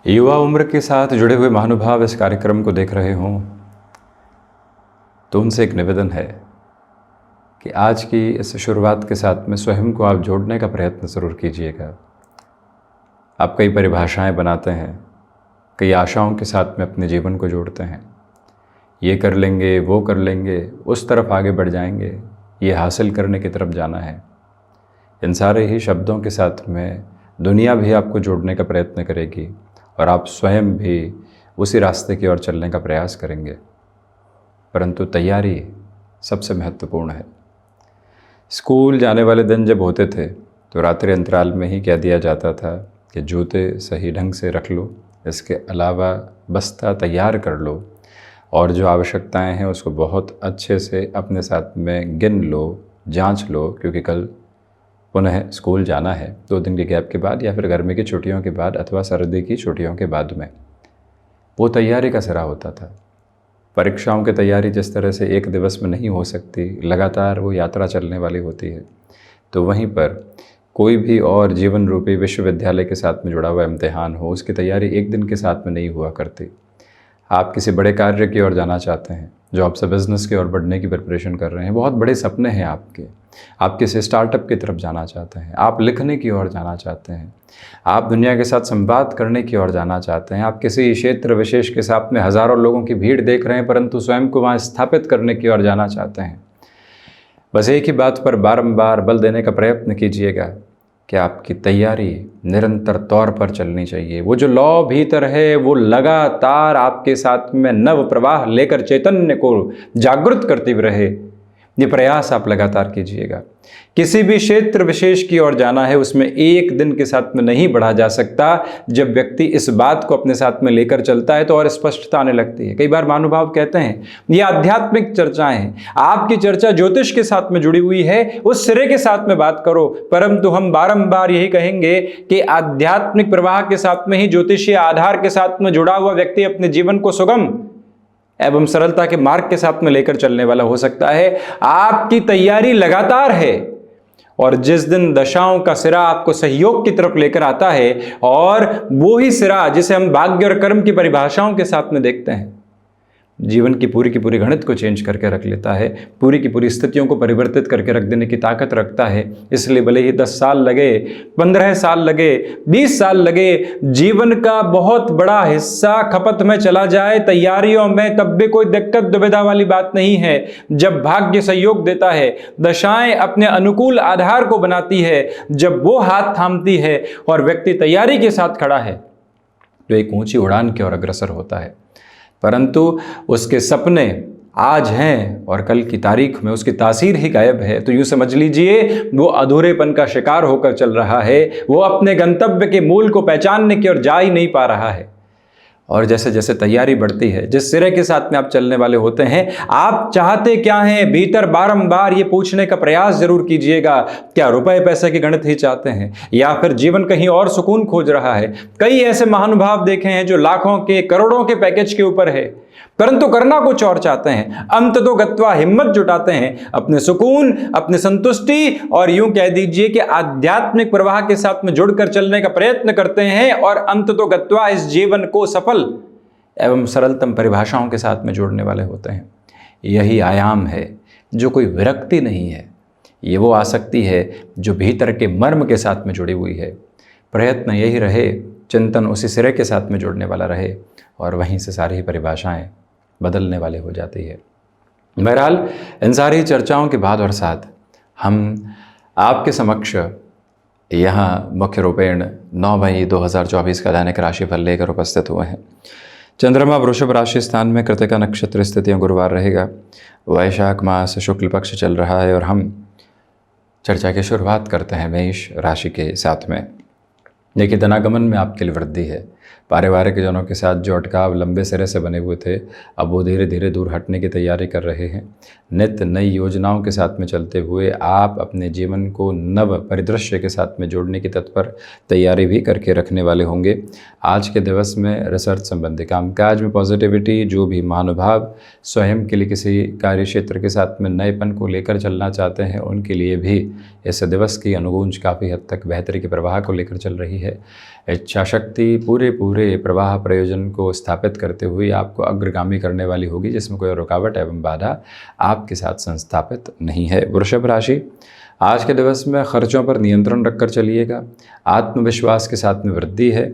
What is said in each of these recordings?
युवा उम्र के साथ जुड़े हुए महानुभाव इस कार्यक्रम को देख रहे हों तो उनसे एक निवेदन है कि आज की इस शुरुआत के साथ में स्वयं को आप जोड़ने का प्रयत्न ज़रूर कीजिएगा। आप कई परिभाषाएं बनाते हैं, कई आशाओं के साथ में अपने जीवन को जोड़ते हैं। ये कर लेंगे, वो कर लेंगे, उस तरफ आगे बढ़ जाएंगे, ये हासिल करने की तरफ जाना है। इन सारे ही शब्दों के साथ में दुनिया भी आपको जोड़ने का प्रयत्न करेगी और आप स्वयं भी उसी रास्ते की ओर चलने का प्रयास करेंगे। परंतु तैयारी सबसे महत्वपूर्ण है। स्कूल जाने वाले दिन जब होते थे तो रात्रि अंतराल में ही कह दिया जाता था कि जूते सही ढंग से रख लो, इसके अलावा बस्ता तैयार कर लो और जो आवश्यकताएं हैं उसको बहुत अच्छे से अपने साथ में गिन लो, जांच लो, क्योंकि कल पुनः स्कूल जाना है 2 दिन के गैप के बाद या फिर गर्मी की छुट्टियों के बाद अथवा सर्दी की छुट्टियों के बाद में। वो तैयारी का सिरा होता था। परीक्षाओं की तैयारी जिस तरह से एक दिवस में नहीं हो सकती, लगातार वो यात्रा चलने वाली होती है, तो वहीं पर कोई भी और जीवन रूपी विश्वविद्यालय के साथ में जुड़ा हुआ इम्तिहान हो, उसकी तैयारी एक दिन के साथ में नहीं हुआ करती। आप किसी बड़े कार्य की ओर जाना चाहते हैं, जो आपसे बिज़नेस की ओर बढ़ने की प्रिपरेशन कर रहे हैं, बहुत बड़े सपने हैं आपके, आप किसी स्टार्टअप की तरफ जाना चाहते हैं, आप लिखने की ओर जाना चाहते हैं, आप दुनिया के साथ संवाद करने की ओर जाना चाहते हैं, आप किसी क्षेत्र विशेष के साथ में हज़ारों लोगों की भीड़ देख रहे हैं परंतु स्वयं को वहाँ स्थापित करने की ओर जाना चाहते हैं। बस एक ही बात पर बारंबार बल देने का प्रयत्न कीजिएगा कि आपकी तैयारी निरंतर तौर पर चलनी चाहिए। वो जो लौ भीतर है वो लगातार आपके साथ में नव प्रवाह लेकर चैतन्य को जागृत करती रहे। ये प्रयास आप लगातार कीजिएगा। किसी भी क्षेत्र विशेष की ओर जाना है, उसमें एक दिन के साथ में नहीं बढ़ा जा सकता। जब व्यक्ति इस बात को अपने साथ में लेकर चलता है तो और स्पष्टता आने लगती है। कई बार महानुभाव कहते हैं ये आध्यात्मिक चर्चाएं हैं, आपकी चर्चा ज्योतिष के साथ में जुड़ी हुई है, उस सिरे के साथ में बात करो। परंतु हम बारंबार यही कहेंगे कि आध्यात्मिक प्रवाह के साथ में ही ज्योतिषीय आधार के साथ में जुड़ा हुआ व्यक्ति अपने जीवन को सुगम एवं सरलता के मार्ग के साथ में लेकर चलने वाला हो सकता है। आपकी तैयारी लगातार है और जिस दिन दशाओं का सिरा आपको सहयोग की तरफ लेकर आता है, और वो ही सिरा जिसे हम भाग्य और कर्म की परिभाषाओं के साथ में देखते हैं, जीवन की पूरी गणित को चेंज करके रख लेता है, पूरी की पूरी स्थितियों को परिवर्तित करके रख देने की ताकत रखता है। इसलिए भले ही 10 साल लगे, 15 साल लगे, 20 साल लगे, जीवन का बहुत बड़ा हिस्सा खपत में चला जाए तैयारियों में, तब भी कोई दिक्कत दुविधा वाली बात नहीं है। जब भाग्य सहयोग देता है, दशाएं अपने अनुकूल आधार को बनाती है, जब वो हाथ थामती है और व्यक्ति तैयारी के साथ खड़ा है तो एक ऊंची उड़ान की ओर अग्रसर होता है। परंतु उसके सपने आज हैं और कल की तारीख में उसकी तासीर ही गायब है, तो यूँ समझ लीजिए वो अधूरेपन का शिकार होकर चल रहा है। वो अपने गंतव्य के मूल को पहचानने की ओर जा ही नहीं पा रहा है। और जैसे जैसे तैयारी बढ़ती है, जिस सिरे के साथ में आप चलने वाले होते हैं, आप चाहते क्या हैं, भीतर बारंबार ये पूछने का प्रयास जरूर कीजिएगा। क्या रुपए पैसे की गणित ही चाहते हैं या फिर जीवन कहीं और सुकून खोज रहा है? कई ऐसे महानुभाव देखे हैं जो लाखों के करोड़ों के पैकेज के ऊपर है, परंतु करना कुछ और चाहते हैं। अंत तो गत्वा हिम्मत जुटाते हैं, अपने सुकून, अपने संतुष्टि और यूं कह दीजिए कि आध्यात्मिक प्रवाह के साथ में जुड़कर चलने का प्रयत्न करते हैं और अंत तो गत्वा इस जीवन को सफल एवं सरलतम परिभाषाओं के साथ में जोड़ने वाले होते हैं। यही आयाम है जो कोई विरक्ति नहीं है, ये वो आसक्ति है जो भीतर के मर्म के साथ में जुड़ी हुई है। प्रयत्न यही रहे, चिंतन उसी सिरे के साथ में जुड़ने वाला रहे और वहीं से सारी ही परिभाषाएं बदलने वाले हो जाती है। बहरहाल इन सारी चर्चाओं के बाद और साथ हम आपके समक्ष यहाँ मुख्य रूपेण 9 मई 2024 का दैनिक राशिफल लेकर उपस्थित हुए हैं। चंद्रमा वृषभ राशि स्थान में, कृतिका नक्षत्र स्थितियाँ गुरुवार रहेगा, वैशाख मास शुक्ल पक्ष चल रहा है और हम चर्चा की शुरुआत करते हैं मेष राशि के साथ में। देखिए, धनागमन में आपके लिए वृद्धि है। पारिवारिक जनों के साथ जो अटकाव लंबे सिरे से बने हुए थे, अब वो धीरे धीरे दूर हटने की तैयारी कर रहे हैं। नित्य नई योजनाओं के साथ में चलते हुए आप अपने जीवन को नव परिदृश्य के साथ में जोड़ने की तत्पर तैयारी भी करके रखने वाले होंगे। आज के दिवस में रिसर्च संबंधी कामकाज में पॉजिटिविटी, जो भी महानुभाव स्वयं के लिए किसी कार्य क्षेत्र के साथ में नएपन को लेकर चलना चाहते हैं, उनके लिए भी इस दिवस की अनुगूंज काफ़ी हद तक बेहतरी के प्रवाह को लेकर चल रही है। इच्छा शक्ति पूरे प्रवाह प्रयोजन को स्थापित करते हुए आपको अग्रगामी करने वाली होगी, जिसमें कोई रुकावट एवं बाधा आपके साथ संस्थापित नहीं है। वृषभ राशि, आज के दिवस में खर्चों पर नियंत्रण रखकर चलिएगा। आत्मविश्वास के साथ में वृद्धि है।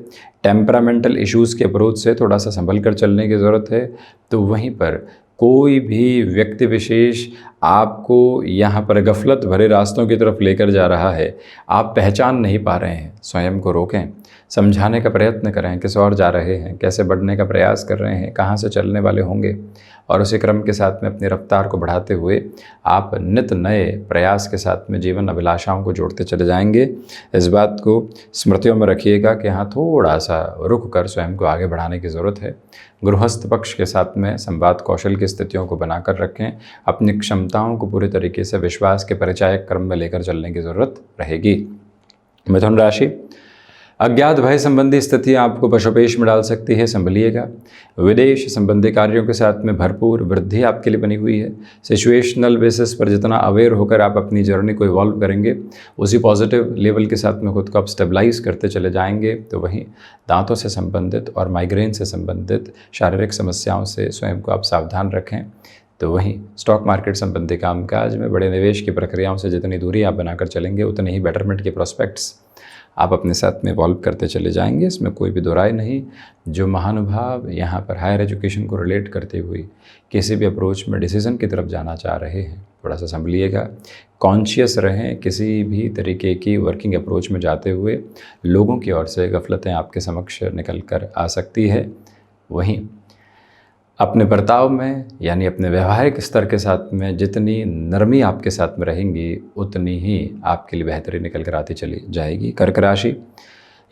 टेम्परामेंटल इश्यूज़ के अप्रोच से थोड़ा सा संभल कर चलने की ज़रूरत है। तो वहीं पर कोई भी व्यक्ति विशेष आपको यहाँ पर गफलत भरे रास्तों की तरफ लेकर जा रहा है, आप पहचान नहीं पा रहे हैं, स्वयं को रोकें, समझाने का प्रयत्न करें किस ओर जा रहे हैं, कैसे बढ़ने का प्रयास कर रहे हैं, कहाँ से चलने वाले होंगे, और उसी क्रम के साथ में अपनी रफ्तार को बढ़ाते हुए आप नित नए प्रयास के साथ में जीवन अभिलाषाओं को जोड़ते चले जाएंगे। इस बात को स्मृतियों में रखिएगा कि हाँ, थोड़ा सा रुक कर स्वयं को आगे बढ़ाने की ज़रूरत है। गृहस्थ पक्ष के साथ में संवाद कौशल की स्थितियों को बनाकर रखें। अपनी क्षमताओं को पूरी तरीके से विश्वास के परिचायक क्रम में लेकर चलने की ज़रूरत रहेगी। मिथुन राशि, अज्ञात भय संबंधी स्थिति आपको पशुपेश में डाल सकती है, संभलिएगा। विदेश संबंधी कार्यों के साथ में भरपूर वृद्धि आपके लिए बनी हुई है। सिचुएशनल बेसिस पर जितना अवेयर होकर आप अपनी जर्नी को इवॉल्व करेंगे, उसी पॉजिटिव लेवल के साथ में खुद को आप स्टेबलाइज करते चले जाएंगे। तो वहीं दांतों से संबंधित और माइग्रेन से संबंधित शारीरिक समस्याओं से स्वयं को आप सावधान रखें। तो वहीं स्टॉक मार्केट संबंधी कामकाज में बड़े निवेश की प्रक्रियाओं से जितनी दूरी आप बनाकर चलेंगे, उतने ही बेटरमेंट के प्रोस्पेक्ट्स आप अपने साथ में इवॉल्व करते चले जाएंगे, इसमें कोई भी दो राय नहीं। जो महानुभाव यहाँ पर हायर एजुकेशन को रिलेट करते हुए किसी भी अप्रोच में डिसीज़न की तरफ जाना चाह रहे हैं, थोड़ा सा संभलिएगा, कॉन्शियस रहें। किसी भी तरीके की वर्किंग अप्रोच में जाते हुए लोगों की ओर से गफलतें आपके समक्ष निकल कर आ सकती है। वहीं अपने बर्ताव में यानी अपने व्यवहारिक स्तर के साथ में जितनी नरमी आपके साथ में रहेंगी, उतनी ही आपके लिए बेहतरी निकल कर आती चली जाएगी। कर्क राशि,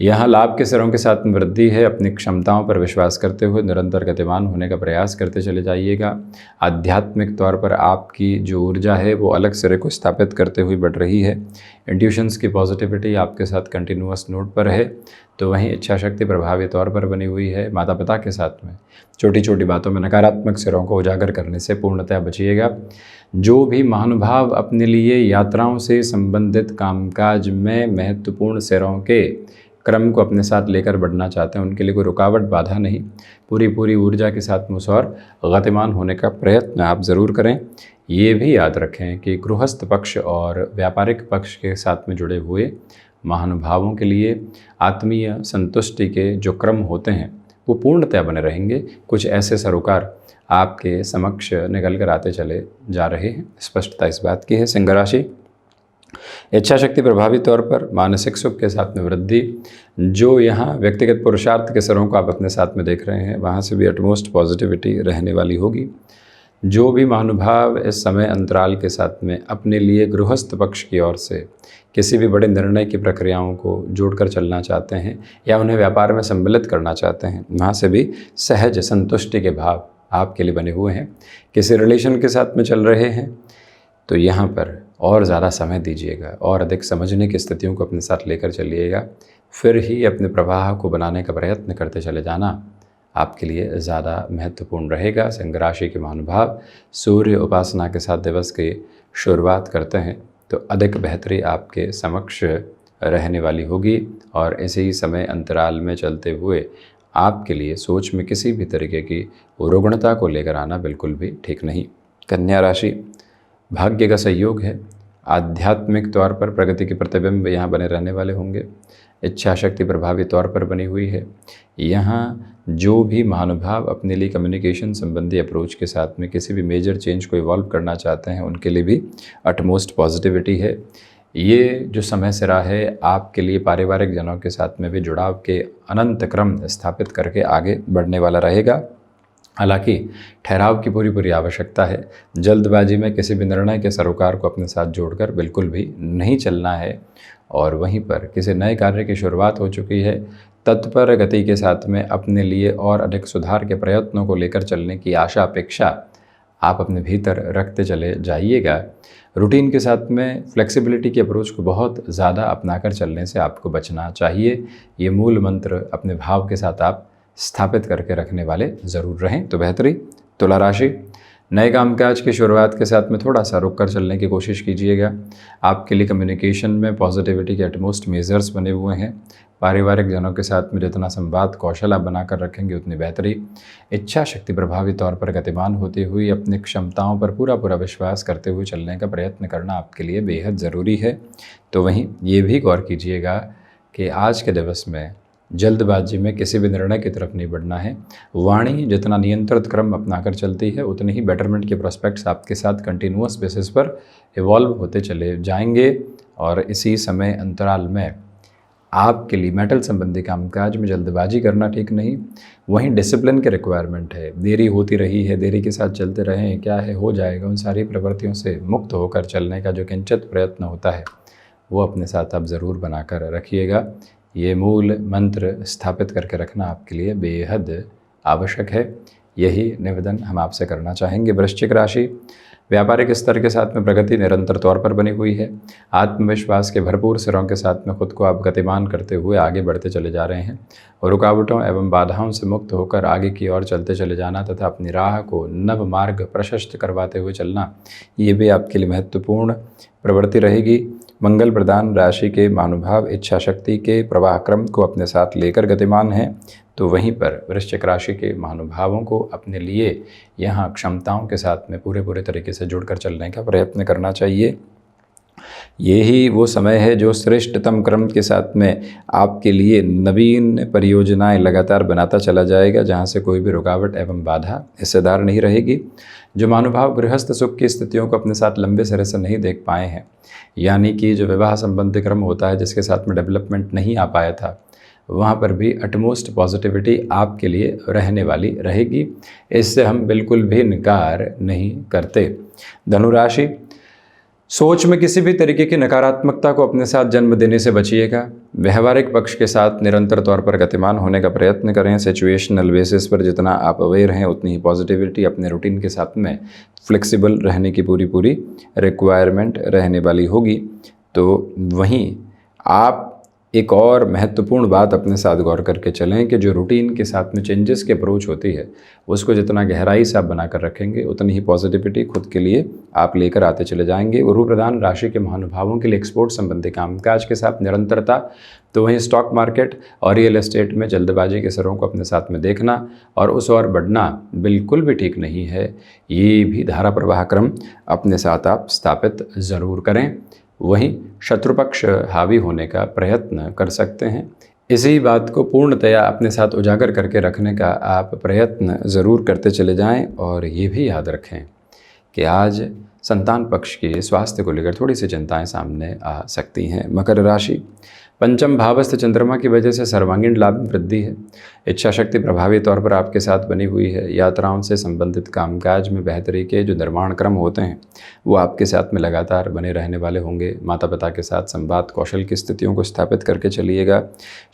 यहाँ लाभ के सिरों के साथ में वृद्धि है। अपनी क्षमताओं पर विश्वास करते हुए निरंतर गतिमान होने का प्रयास करते चले जाइएगा। आध्यात्मिक तौर पर आपकी जो ऊर्जा है वो अलग सिरे को स्थापित करते हुए बढ़ रही है। इंट्यूशंस की पॉजिटिविटी आपके साथ कंटिन्यूअस नोट पर है। तो वहीं इच्छा शक्ति प्रभावी तौर पर बनी हुई है। माता पिता के साथ में छोटी छोटी बातों में नकारात्मक सिरों को उजागर करने से पूर्णतः बचिएगा। जो भी महानुभाव अपने लिए यात्राओं से संबंधित कामकाज में महत्वपूर्ण सिरों के क्रम को अपने साथ लेकर बढ़ना चाहते हैं, उनके लिए कोई रुकावट बाधा नहीं, पूरी ऊर्जा के साथ मुझ और गतिमान होने का प्रयत्न आप ज़रूर करें। ये भी याद रखें कि गृहस्थ पक्ष और व्यापारिक पक्ष के साथ में जुड़े हुए महानुभावों के लिए आत्मीय संतुष्टि के जो क्रम होते हैं वो पूर्णतः बने रहेंगे। कुछ ऐसे सरोकार आपके समक्ष निकल कर आते चले जा रहे हैं, स्पष्टता इस बात की है। सिंह राशि, इच्छा शक्ति प्रभावी तौर पर मानसिक सुख के साथ में वृद्धि। जो यहाँ व्यक्तिगत पुरुषार्थ के सरों को आप अपने साथ में देख रहे हैं, वहाँ से भी अटमोस्ट पॉजिटिविटी रहने वाली होगी। जो भी महानुभाव इस समय अंतराल के साथ में अपने लिए गृहस्थ पक्ष की ओर से किसी भी बड़े निर्णय की प्रक्रियाओं को जोड़कर चलना चाहते हैं या उन्हें व्यापार में सम्मिलित करना चाहते हैं, वहाँ से भी सहज संतुष्टि के भाव आपके लिए बने हुए हैं। किसी रिलेशन के साथ में चल रहे हैं तो यहाँ पर और ज़्यादा समय दीजिएगा और अधिक समझने की स्थितियों को अपने साथ लेकर चलिएगा। फिर ही अपने प्रवाह को बनाने का प्रयत्न करते चले जाना आपके लिए ज़्यादा महत्वपूर्ण रहेगा। सिंह राशि के महानुभाव सूर्य उपासना के साथ दिवस की शुरुआत करते हैं तो अधिक बेहतरी आपके समक्ष रहने वाली होगी और इसी समय अंतराल में चलते हुए आपके लिए सोच में किसी भी तरीके की रुग्णता को लेकर आना बिल्कुल भी ठीक नहीं। कन्या राशि, भाग्य का सहयोग है। आध्यात्मिक तौर पर प्रगति के प्रतिबिंब यहाँ बने रहने वाले होंगे। इच्छा शक्ति प्रभावी तौर पर बनी हुई है। यहाँ जो भी महानुभाव अपने लिए कम्युनिकेशन संबंधी अप्रोच के साथ में किसी भी मेजर चेंज को इवॉल्व करना चाहते हैं, उनके लिए भी अटमोस्ट पॉजिटिविटी है। ये जो समय सिरा है आपके लिए पारिवारिक जनों के साथ में भी जुड़ाव के अनंत क्रम स्थापित करके आगे बढ़ने वाला रहेगा। हालांकि ठहराव की पूरी आवश्यकता है। जल्दबाजी में किसी भी निर्णय के सरोकार को अपने साथ जोड़कर बिल्कुल भी नहीं चलना है। और वहीं पर किसी नए कार्य की शुरुआत हो चुकी है, तत्पर गति के साथ में अपने लिए और अधिक सुधार के प्रयत्नों को लेकर चलने की आशा अपेक्षा आप अपने भीतर रखते चले जाइएगा। रूटीन के साथ में फ्लेक्सिबिलिटी की अप्रोच को बहुत ज़्यादा अपनाकर चलने से आपको बचना चाहिए। ये मूल मंत्र अपने भाव के साथ आप स्थापित करके रखने वाले ज़रूर रहें तो बेहतरी। तुला राशि, नए कामकाज की शुरुआत के साथ में थोड़ा सा रुक कर चलने की कोशिश कीजिएगा। आपके लिए कम्युनिकेशन में पॉजिटिविटी के एटमोस्ट मेजर्स बने हुए हैं। पारिवारिक जनों के साथ में जितना संवाद कौशल आप बनाकर रखेंगे उतनी बेहतरी। इच्छा शक्ति प्रभावी तौर पर गतिमान होती हुई अपनी क्षमताओं पर पूरा पूरा विश्वास करते हुए चलने का प्रयत्न करना आपके लिए बेहद ज़रूरी है। तो वहीं ये भी गौर कीजिएगा कि आज के दिवस में जल्दबाजी में किसी भी निर्णय की तरफ नहीं बढ़ना है। वाणी जितना नियंत्रित क्रम अपनाकर चलती है उतनी ही बेटरमेंट के प्रोस्पेक्ट्स आपके साथ कंटिन्यूअस बेसिस पर इवॉल्व होते चले जाएंगे। और इसी समय अंतराल में आपके लिए मेटल संबंधी कामकाज में जल्दबाजी करना ठीक नहीं। वहीं डिसिप्लिन की रिक्वायरमेंट है। देरी होती रही है, देरी के साथ चलते रहें, क्या है हो जाएगा, उन सारी प्रवृत्तियों से मुक्त होकर चलने का जो किंचित प्रयत्न होता है वो अपने साथ आप ज़रूर बनाकर रखिएगा। ये मूल मंत्र स्थापित करके रखना आपके लिए बेहद आवश्यक है। यही निवेदन हम आपसे करना चाहेंगे। वृश्चिक राशि, व्यापारिक स्तर के साथ में प्रगति निरंतर तौर पर बनी हुई है। आत्मविश्वास के भरपूर सिरों के साथ में खुद को आप गतिमान करते हुए आगे बढ़ते चले जा रहे हैं और रुकावटों एवं बाधाओं से मुक्त होकर आगे की ओर चलते चले जाना तथा अपनी राह को नव मार्ग प्रशस्त करवाते हुए चलना, ये भी आपके लिए महत्वपूर्ण प्रवृत्ति रहेगी। मंगल प्रदान राशि के महानुभाव इच्छा शक्ति के प्रवाह क्रम को अपने साथ लेकर गतिमान हैं। तो वहीं पर वृश्चिक राशि के महानुभावों को अपने लिए यहाँ क्षमताओं के साथ में पूरे तरीके से जुड़कर चलने का प्रयत्न करना चाहिए। यही वो समय है जो श्रेष्ठतम क्रम के साथ में आपके लिए नवीन परियोजनाएं लगातार बनाता चला जाएगा, जहां से कोई भी रुकावट एवं बाधा हिस्सेदार नहीं रहेगी। जो महानुभाव गृहस्थ सुख की स्थितियों को अपने साथ लंबे समय से नहीं देख पाए हैं, यानी कि जो विवाह संबंधी क्रम होता है जिसके साथ में डेवलपमेंट नहीं आ पाया था, वहाँ पर भी अटमोस्ट पॉजिटिविटी आपके लिए रहने वाली रहेगी। इससे हम बिल्कुल भी इनकार नहीं करते। धनुराशि, सोच में किसी भी तरीके की नकारात्मकता को अपने साथ जन्म देने से बचिएगा। व्यवहारिक पक्ष के साथ निरंतर तौर पर गतिमान होने का प्रयत्न करें। सिचुएशनल बेसिस पर जितना आप अवेयर हैं उतनी ही पॉजिटिविटी अपने रूटीन के साथ में फ्लेक्सिबल रहने की पूरी रिक्वायरमेंट रहने वाली होगी। तो वहीं आप एक और महत्वपूर्ण बात अपने साथ गौर करके चलें कि जो रूटीन के साथ में चेंजेस की अप्रोच होती है उसको जितना गहराई से आप बनाकर रखेंगे उतनी ही पॉजिटिविटी खुद के लिए आप लेकर आते चले जाएंगे। गुरु प्रधान राशि के महानुभावों के लिए एक्सपोर्ट संबंधी कामकाज के साथ निरंतरता, तो वहीं स्टॉक मार्केट और रियल एस्टेट में जल्दबाजी के सरों को अपने साथ में देखना और उस ओर बढ़ना बिल्कुल भी ठीक नहीं है। ये भी धारा प्रवाह क्रम अपने साथ आप स्थापित ज़रूर करें। वहीं शत्रुपक्ष हावी होने का प्रयत्न कर सकते हैं। इसी बात को पूर्णतया अपने साथ उजागर करके रखने का आप प्रयत्न ज़रूर करते चले जाएं। और ये भी याद रखें कि आज संतान पक्ष के स्वास्थ्य को लेकर थोड़ी सी चिंताएं सामने आ सकती हैं। मकर राशि, पंचम भावस्थ चंद्रमा की वजह से सर्वांगीण लाभ में वृद्धि है। इच्छा शक्ति प्रभावी तौर पर आपके साथ बनी हुई है। यात्राओं से संबंधित कामकाज में बेहतरी के जो निर्माण क्रम होते हैं वो आपके साथ में लगातार बने रहने वाले होंगे। माता पिता के साथ संवाद कौशल की स्थितियों को स्थापित करके चलिएगा।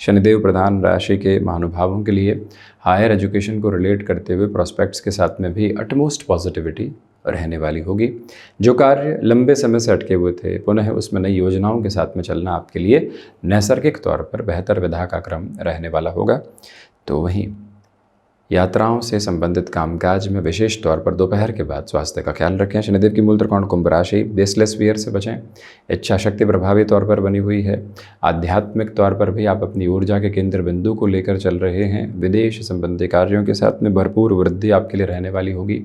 शनिदेव प्रधान राशि के महानुभावों के लिए हायर एजुकेशन को रिलेट करते हुए प्रॉस्पेक्ट्स के साथ में भी अटमोस्ट पॉजिटिविटी रहने वाली होगी। जो कार्य लंबे समय से अटके हुए थे पुनः उसमें नई योजनाओं के साथ में चलना आपके लिए नैसर्गिक तौर पर बेहतर विधा का क्रम रहने वाला होगा। तो वहीं यात्राओं से संबंधित कामकाज में विशेष तौर पर दोपहर के बाद स्वास्थ्य का ख्याल रखें। शनिदेव की मूल त्रिकोण कुंभ राशि, बेसलेस वियर से बचें। इच्छा शक्ति प्रभावी तौर पर बनी हुई है। आध्यात्मिक तौर पर भी आप अपनी ऊर्जा के केंद्र बिंदु को लेकर चल रहे हैं। विदेश संबंधी कार्यों के साथ में भरपूर वृद्धि आपके लिए रहने वाली होगी।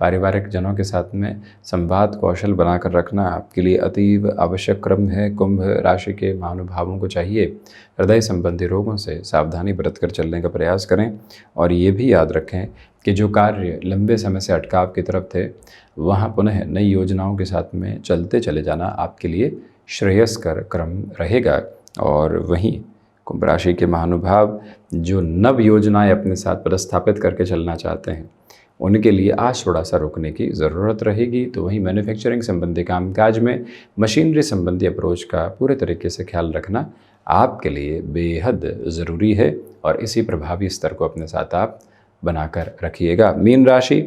पारिवारिक जनों के साथ में संवाद कौशल बनाकर रखना आपके लिए अतीव आवश्यक क्रम है। कुंभ राशि के महानुभावों को चाहिए हृदय संबंधी रोगों से सावधानी बरतकर चलने का प्रयास करें। और ये भी याद रखें कि जो कार्य लंबे समय से अटकाव की तरफ थे वहाँ पुनः नई योजनाओं के साथ में चलते चले जाना आपके लिए श्रेयस्कर क्रम रहेगा। और वहीं कुंभ राशि के महानुभाव जो नव योजनाएं अपने साथ प्रस्थापित करके चलना चाहते हैं उनके लिए आज थोड़ा सा रुकने की ज़रूरत रहेगी। तो वहीं मैन्युफैक्चरिंग संबंधी कामकाज में मशीनरी संबंधी अप्रोच का पूरे तरीके से ख्याल रखना आपके लिए बेहद ज़रूरी है और इसी प्रभावी स्तर को अपने साथ आप बनाकर रखिएगा। मीन राशि,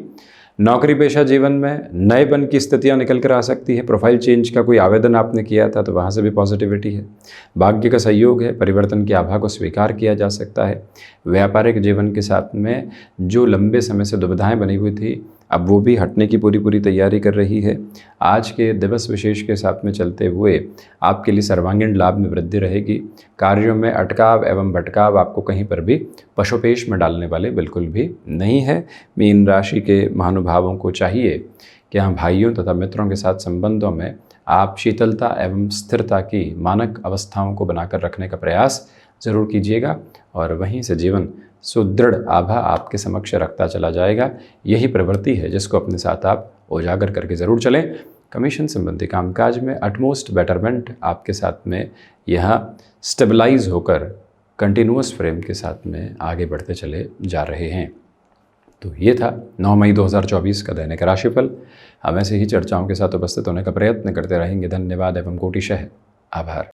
नौकरी पेशा जीवन में नएपन की स्थितियां निकल कर आ सकती है। प्रोफाइल चेंज का कोई आवेदन आपने किया था तो वहाँ से भी पॉजिटिविटी है। भाग्य का सहयोग है। परिवर्तन की आभा को स्वीकार किया जा सकता है। व्यापारिक जीवन के साथ में जो लंबे समय से दुविधाएं बनी हुई थी अब वो भी हटने की पूरी पूरी तैयारी कर रही है। आज के दिवस विशेष के साथ में चलते हुए आपके लिए सर्वांगीण लाभ में वृद्धि रहेगी। कार्यों में अटकाव एवं भटकाव आपको कहीं पर भी पशोपेश में डालने वाले बिल्कुल भी नहीं है। मीन राशि के महानुभावों को चाहिए कि हाँ, भाइयों तथा मित्रों के साथ संबंधों में आप शीतलता एवं स्थिरता की मानक अवस्थाओं को बनाकर रखने का प्रयास ज़रूर कीजिएगा और वहीं से जीवन सुदृढ़ आभा आपके समक्ष रखता चला जाएगा। यही प्रवृत्ति है जिसको अपने साथ आप उजागर करके ज़रूर चलें। कमीशन संबंधी कामकाज में अटमोस्ट बेटरमेंट आपके साथ में यह स्टेबलाइज होकर कंटिन्यूअस फ्रेम के साथ में आगे बढ़ते चले जा रहे हैं। तो ये था 9 मई 2024 का दैनिक राशिफल। हम ऐसे ही चर्चाओं के साथ उपस्थित होने का प्रयत्न करते रहेंगे। धन्यवाद एवं कोटिशः आभार।